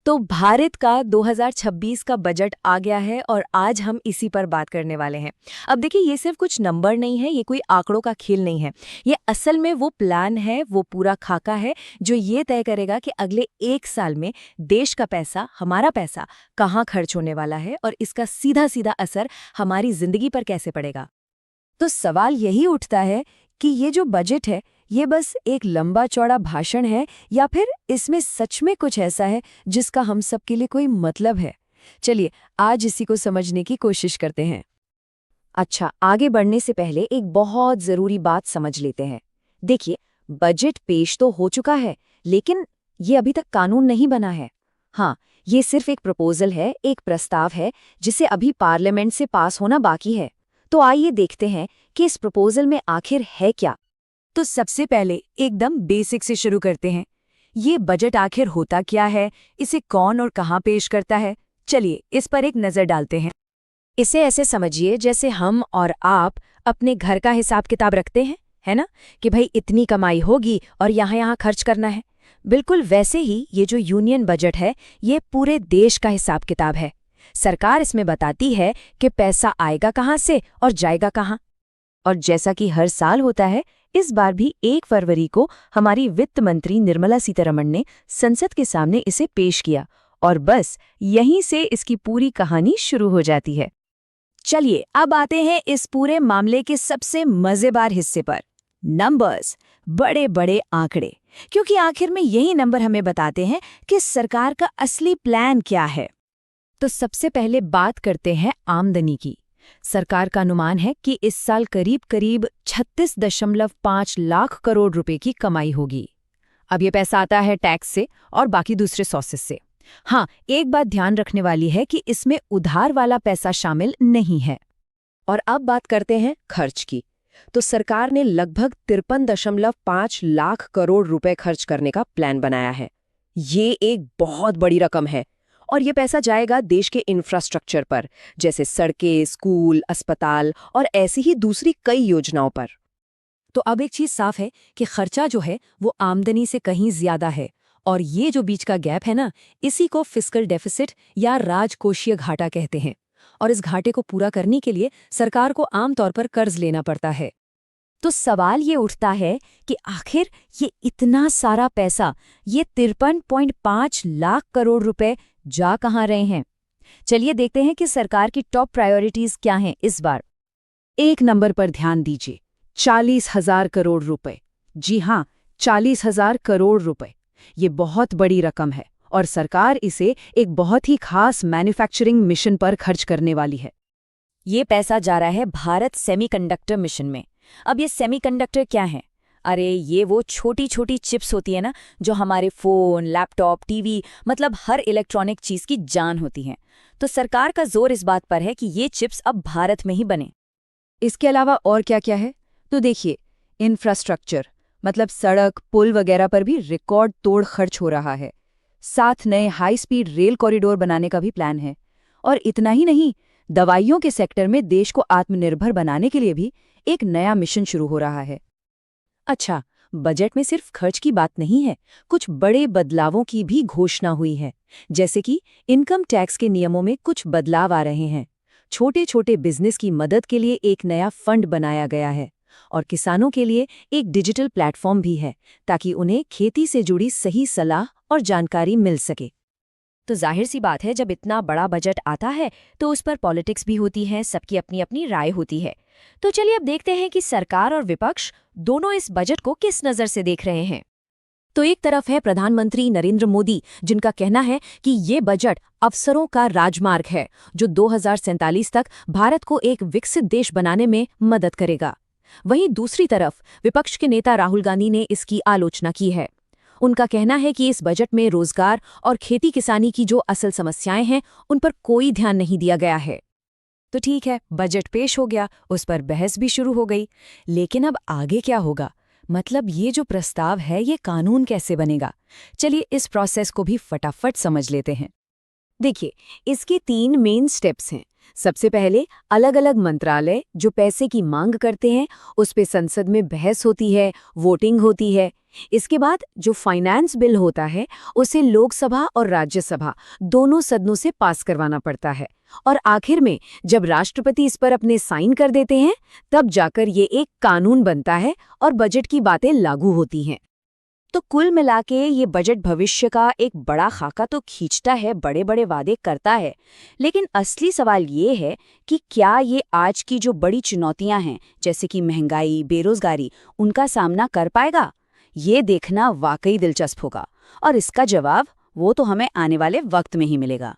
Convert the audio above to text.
तो भारत का 2026 का बजट आ गया है और आज हम इसी पर बात करने वाले हैं। अब देखिए, ये सिर्फ कुछ नंबर नहीं है, ये कोई आंकड़ों का खेल नहीं है। ये असल में वो प्लान है, वो पूरा खाका है जो ये तय करेगा कि अगले 1 साल में देश का पैसा, हमारा पैसा कहाँ खर्च होने वाला है और इसका सीधा सीधा असर हमारी जिंदगी पर कैसे पड़ेगा। तो सवाल यही उठता है कि ये जो बजट है, ये बस एक लंबा चौड़ा भाषण है या फिर इसमें सच में कुछ ऐसा है जिसका हम सब के लिए कोई मतलब है। चलिए आज इसी को समझने की कोशिश करते हैं। अच्छा, आगे बढ़ने से पहले एक बहुत जरूरी बात समझ लेते हैं। देखिए, बजट पेश तो हो चुका है, लेकिन ये अभी तक कानून नहीं बना है। हाँ, ये सिर्फ एक प्रपोजल है, एक प्रस्ताव है जिसे अभी पार्लियामेंट से पास होना बाकी है। तो आइए देखते हैं कि इस प्रपोजल में आखिर है क्या। तो सबसे पहले एकदम बेसिक से शुरू करते हैं। ये बजट आखिर होता क्या है, इसे कौन और कहाँ पेश करता है, चलिए इस पर एक नज़र डालते हैं। इसे ऐसे समझिए जैसे हम और आप अपने घर का हिसाब किताब रखते हैं, है ना, कि भाई इतनी कमाई होगी और यहाँ खर्च करना है। बिल्कुल वैसे ही ये जो यूनियन बजट है, ये पूरे देश का हिसाब किताब है। सरकार इसमें बताती है कि पैसा आएगा कहाँ से और जाएगा कहाँ। और जैसा कि हर साल होता है, इस बार भी 1 फरवरी को हमारी वित्त मंत्री निर्मला सीतारमण ने संसद के सामने इसे पेश किया और बस यहीं से इसकी पूरी कहानी शुरू हो जाती है। चलिए अब आते हैं इस पूरे मामले के सबसे मजेदार हिस्से पर, नंबर्स, बड़े बड़े आंकड़े, क्योंकि आखिर में यही नंबर हमें बताते हैं कि सरकार का असली प्लान क्या है। तो सबसे पहले बात करते हैं आमदनी की। सरकार का अनुमान है कि इस साल करीब करीब 36.5 लाख करोड़ रुपए की कमाई होगी। अब ये पैसा आता है टैक्स से और बाकी दूसरे सोर्सेस से। हाँ, एक बात ध्यान रखने वाली है कि इसमें उधार वाला पैसा शामिल नहीं है। और अब बात करते हैं खर्च की। तो सरकार ने लगभग 53.5 लाख करोड़ रुपए खर्च करने का प्लान बनाया है। ये एक बहुत बड़ी रकम है और ये पैसा जाएगा देश के इंफ्रास्ट्रक्चर पर, जैसे सड़कें, स्कूल, अस्पताल और ऐसी ही दूसरी कई योजनाओं पर। तो अब एक चीज साफ है कि खर्चा जो है वो आमदनी से कहीं ज्यादा है और ये जो बीच का गैप है ना, इसी को फिस्कल डेफिसिट या राजकोषीय घाटा कहते हैं। और इस घाटे को पूरा करने के लिए सरकार को आमतौर पर कर्ज लेना पड़ता है। तो सवाल ये उठता है कि आखिर ये इतना सारा पैसा, ये 53.5 लाख करोड़ रुपए जा कहाँ रहे हैं। चलिए देखते हैं कि सरकार की टॉप प्रायोरिटीज क्या हैं इस बार। एक नंबर पर ध्यान दीजिए, 40,000 करोड़ रुपए। जी हाँ, 40,000 करोड़ रुपए। ये बहुत बड़ी रकम है और सरकार इसे एक बहुत ही खास मैन्युफैक्चरिंग मिशन पर खर्च करने वाली है। ये पैसा जा रहा है भारत सेमीकंडक्टर मिशन में। अब ये सेमीकंडक्टर क्या है? अरे ये वो छोटी छोटी चिप्स होती है ना, जो हमारे फोन, लैपटॉप, टीवी, मतलब हर इलेक्ट्रॉनिक चीज की जान होती हैं। तो सरकार का जोर इस बात पर है कि ये चिप्स अब भारत में ही बने। इसके अलावा और क्या क्या है? तो देखिए, इंफ्रास्ट्रक्चर मतलब सड़क, पुल वगैरह पर भी रिकॉर्ड तोड़ खर्च हो रहा है। 7 नए हाई स्पीड रेल कॉरिडोर बनाने का भी प्लान है। और इतना ही नहीं, दवाइयों के सेक्टर में देश को आत्मनिर्भर बनाने के लिए भी एक नया मिशन शुरू हो रहा है। अच्छा, बजट में सिर्फ खर्च की बात नहीं है, कुछ बड़े बदलावों की भी घोषणा हुई है। जैसे कि इनकम टैक्स के नियमों में कुछ बदलाव आ रहे हैं। छोटे छोटे बिजनेस की मदद के लिए एक नया फंड बनाया गया है और किसानों के लिए एक डिजिटल प्लेटफॉर्म भी है, ताकि उन्हें खेती से जुड़ी सही सलाह और जानकारी मिल सके। तो जाहिर सी बात है, जब इतना बड़ा बजट आता है तो उस पर पॉलिटिक्स भी होती है, सबकी अपनी अपनी राय होती है। तो चलिए अब देखते हैं कि सरकार और विपक्ष दोनों इस बजट को किस नज़र से देख रहे हैं। तो एक तरफ है प्रधानमंत्री नरेंद्र मोदी, जिनका कहना है कि ये बजट अवसरों का राजमार्ग है, जो 2047 तक भारत को एक विकसित देश बनाने में मदद करेगा। वहीं दूसरी तरफ विपक्ष के नेता राहुल गांधी ने इसकी आलोचना की है। उनका कहना है कि इस बजट में रोजगार और खेती किसानी की जो असल समस्याएं हैं, उन पर कोई ध्यान नहीं दिया गया है। तो ठीक है, बजट पेश हो गया, उस पर बहस भी शुरू हो गई। लेकिन अब आगे क्या होगा? मतलब ये जो प्रस्ताव है, ये कानून कैसे बनेगा? चलिए इस प्रोसेस को भी फटाफट समझ लेते हैं। देखिए, इसके 3 मेन स्टेप्स हैं। सबसे पहले अलग अलग मंत्रालय जो पैसे की मांग करते हैं, उस पे संसद में बहस होती है, वोटिंग होती है। इसके बाद जो फाइनेंस बिल होता है उसे लोकसभा और राज्यसभा दोनों सदनों से पास करवाना पड़ता है और आखिर में जब राष्ट्रपति इस पर अपने साइन कर देते हैं तब जाकर ये एक कानून बनता है और बजट की बातें लागू होती हैं। तो कुल मिला के ये बजट भविष्य का एक बड़ा खाका तो खींचता है, बड़े बड़े वादे करता है, लेकिन असली सवाल ये है कि क्या ये आज की जो बड़ी चुनौतियां हैं जैसे कि महंगाई, बेरोजगारी, उनका सामना कर पाएगा? ये देखना वाकई दिलचस्प होगा और इसका जवाब वो तो हमें आने वाले वक्त में ही मिलेगा।